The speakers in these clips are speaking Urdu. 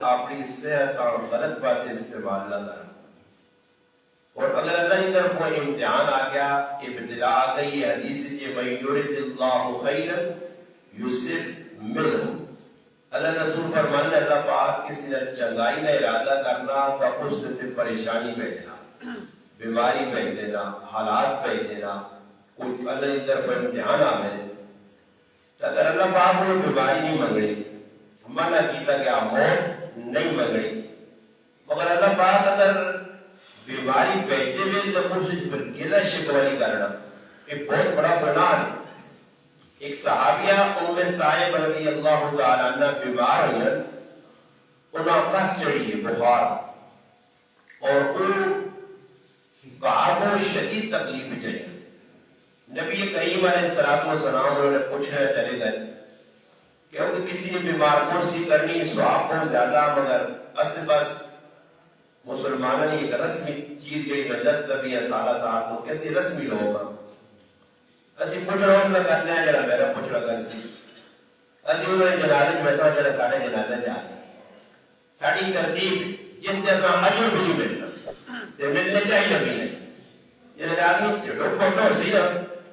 اپنی صحت اور غلط باتیں استعمال نہ کریں. اور اگر اللہ کی طرف کوئی امتحان آ گیا، ابتلا آ گئی، حدیث کہ من یرد اللہ خیرا یصب منہ، اللہ رسول فرمانے اللہ پاک کسی نے چنگائی کا ارادہ کرنا تو اس نے پریشانی بھیج دینا، بیماری بھیج دینا، حالات بھیج دینا، کوئی اللہ کی طرف امتحان آ گئے. اگر اللہ پاک نے بیماری نہیں منگنی، منع کیتا گیا موت نہیں منگنی، مگر اللہ پاک اگر بیماری بہتے ہوئے تو اس پر گلا شکوہ نہیں کرنا، یہ بہت بڑا گناہ ہے. ایک صحابیہ ام سائب رضی اللہ تعالیٰ عنہ بیمار ہوئی، انہوں قص چڑھی ہے بخار، اور وہ شدید تکلیف چڑھی. نبی کریم علیہ السلام انہوں نے پوچھا چلے گئے کیونکہ کسی نے بیمار پرسی کرنی سواب بہت زیادہ، مگر اصل بس مسلمانوں نے ایک رسمی چیز جڑی نجس نبی ہے سالہ صاحب تو کسی رسمی لوگ اسی پوچھ رہا ہوں کرنا ہے جڑا میرا پوچھ رہا کر سی اسی انہوں نے جنازے میں ایسا جڑا سارے جنازے جا سی ساری ترتیب جس جیسا اجر بھی نہیں ملتا تے ملنے چاہیے بھی نہیں. یہ آدمی جڑو پھوٹو سی نا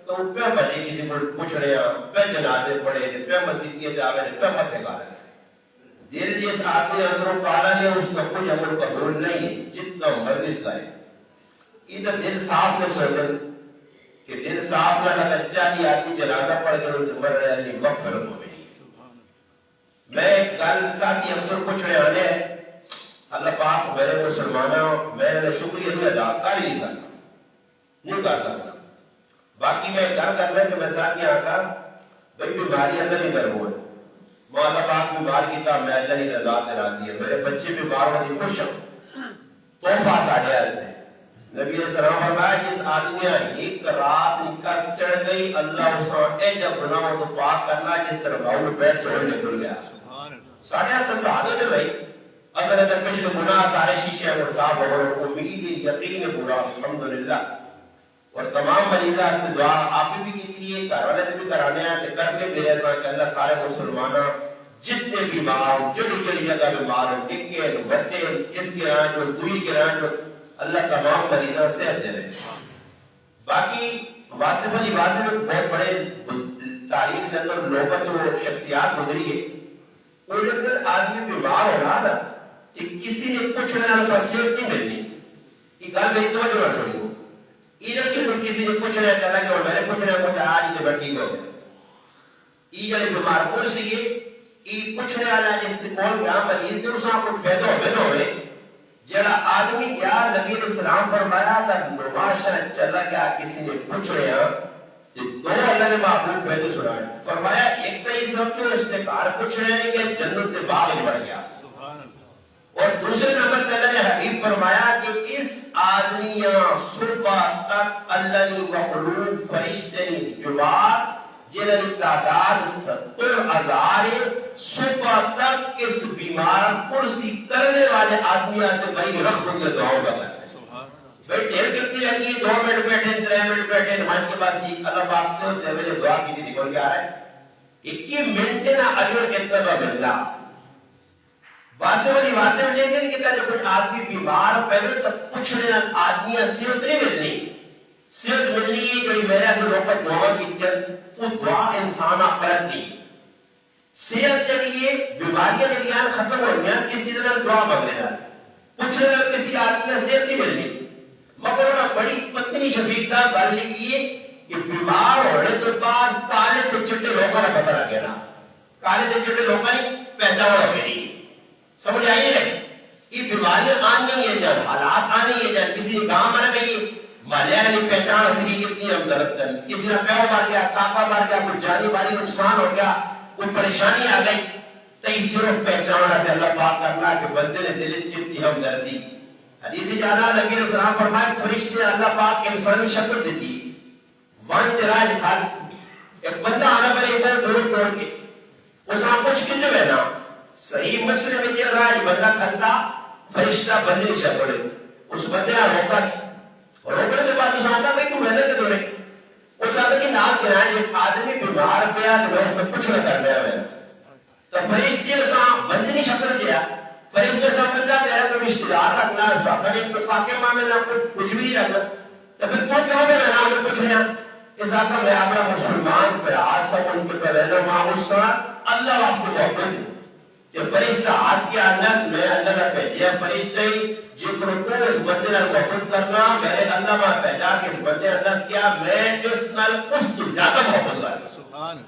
تو پہ بجے کسی کو پوچھ رہے ہیں، پہ جنازے پڑھے، پہ مسیحیے جاوے، پہ متے کارے. دل جس آدمی اندروں پالا نے اس کا کوئی عمل قبول نہیں ہے جتنا مرضی کرے. ادھر دل صاف میں سوچیں کہ دل صاف نہ لگا چاہیے آدمی جنازہ پڑھ کے ان مر رہے ہیں مغفرت ہو گئی. میں ایک گل ساتھی افسر پوچھ رہے آنے اللہ پاک میرے مسلمانوں میں نے شکریہ نہیں ادا کر ہی نہیں سکتا، نہیں کر سکتا. باقی میں گل کرنا کہ میں ساتھی آقا بھئی بیماری اللہ نہیں کروں ہے، میں اللہ پاک بیمار کیتا میں اللہ نہیں رضا سے راضی ہے، میرے بچے بیمار ہوتی خوش ہوں، توفہ ساڑھے ایسے. نبی علیہ السلام فرمایا جس آدمی ایک رات نکس چڑھ گئی اللہ اس کو جب گناہوں تو پاک کرنا جس طرح باؤں پیر چھوڑنے کھل گیا. ساڑھے ایسے صحابہ جو بھئی اگر اگر پچھلے گناہ سارے شیشے اور صاحب اور امید یقین پورا الحمدللہ. اور تمام مریضہ سے دعا آپ بھی کی تھی، کرانے بھی کرانے ہیں کر کے میرے ساتھ کہ اللہ سارے مسلمانوں جتنے بیمار جڑی جڑی جگہ بیمار نکے بٹے اس کے رہاں جو دوئی کے رہاں جو اللہ تمام مریضہ صحت دے رہے. باقی واصف علی واصف بہت بڑے تاریخ کے اندر لوگوں جو شخصیات گزری ہے، ان اندر آدمی بیمار ہو رہا نا کہ کسی نے پوچھنا نہ صحت نہیں ملنی. یہ گل میری توجہ نہ چھوڑی ہو ادھر کی کوئی کسی نے پوچھ رہا ہے کہ میں نے پوچھ رہا ہے آج یہ تو ٹھیک ہو گیا. یہ جڑے بیمار پرسی ہے یہ پوچھ رہا ہے جس نے کون گیا مریض نے اساں کو فائدہ ہوے نہ ہوے. جڑا آدمی گیا نبی علیہ السلام فرمایا تھا نماشا چلا گیا کسی نے پوچھ رہا کہ دو اللہ نے محبوب فائدے سنائے. فرمایا ایک تو یہ سمجھو اس نے کار پوچھ رہے ہیں کہ جنت کے باغ میں بڑھ گیا، اور دوسرے نمبر پر اللہ نے حبیب فرمایا کہ اس آدمیاں صبح تک اللہ نے مخلوق فرشتے جماعت جنہی تعداد 70,000 صبح تک اس بیمار کرسی کرنے والے آدمیاں سے بھائی رکھ دیا دعاوں کا کرنے. بھائی دیر کرتی رہتی ہے 2 منٹ بیٹھے 3 منٹ بیٹھے نمائن کے پاس جی اللہ پاک سے ہوتے ہوئے دعا کی تھی نکل کے آ رہا ہے 21 منٹ نہ اجر کتنا کا ملنا. واضح لے گئے کہ جب کوئی آدمی بیمار پہلے تک کچھ نہیں آدمی صحت نہیں ملنی، صحت ملنی ہے جو میرے سے روپا دعا کی وہ دعا انسان آخرت نہیں. صحت چلیے بیماریاں جڑیاں ختم ہو گیا کس چیز نے دعا مانگنے گا کچھ نہ کسی آدمی صحت نہیں ملنی. مگر انہوں بڑی پتنی شفیق صاحب گل لکھی ہے کہ بیمار ہونے تو بعد کالے تے چٹے لوگوں کا پتہ لگے نا، کالے تے چٹے لوگوں کی پہچان ہو گئی. سمجھ آئیے یہ بیماریاں آنی ہیں جب حالات آنی ہیں جب کسی نے گاں مر گئی مالیاں نے پہچان ہوتی کتنی ہم درد کریں، کسی نے پیو مار گیا کاکا مار گیا کوئی جانی ماری نقصان ہو گیا کوئی پریشانی آ گئی تو اس صرف پہچان سے اللہ پاک کرنا کہ بندے نے دل کتنی ہم دردی. حدیث جانا نبی علیہ السلام فرمائے فرشتے اللہ پاک انسانی شکل دیتی وان تراج کھال ایک بندہ آنا پر ایک بار دوڑ توڑ کے اس آپ کچھ کتنے بہنا صحیح مسئلے میں چل رہا ہے بندہ کھلتا فرشتہ بندے نہیں شکڑے اس بندے کا روکس روکنے کے بعد اس آتا بھائی تو محنت کے دورے اس آتا کہ نال گرائے جب آدمی بیمار پیا تو میں اس میں کچھ نہ کر رہا ہے تو فرشتے بندے نہیں شکڑ گیا فرشتے سمجھتا تیرا کوئی رشتہ دار رکھنا ہے سوکھا کو پاکے معاملہ کچھ بھی نہیں رکھنا تو پھر تو کیوں میں نام میں کچھ نہیں اس آقا میں اپنا مسلمان پر آسا ان کے پر رہنا معاوض کرا اللہ واسطے محبت ہے کہ فرشتہ آس کے انس میں اللہ کا پہلیا فرشتے جکر کو اس بندے نال محبت کرنا میرے اللہ ماں پہلا کہ اس بندے انس کیا میں اس نال اس تو زیادہ محبت کرنا سبحان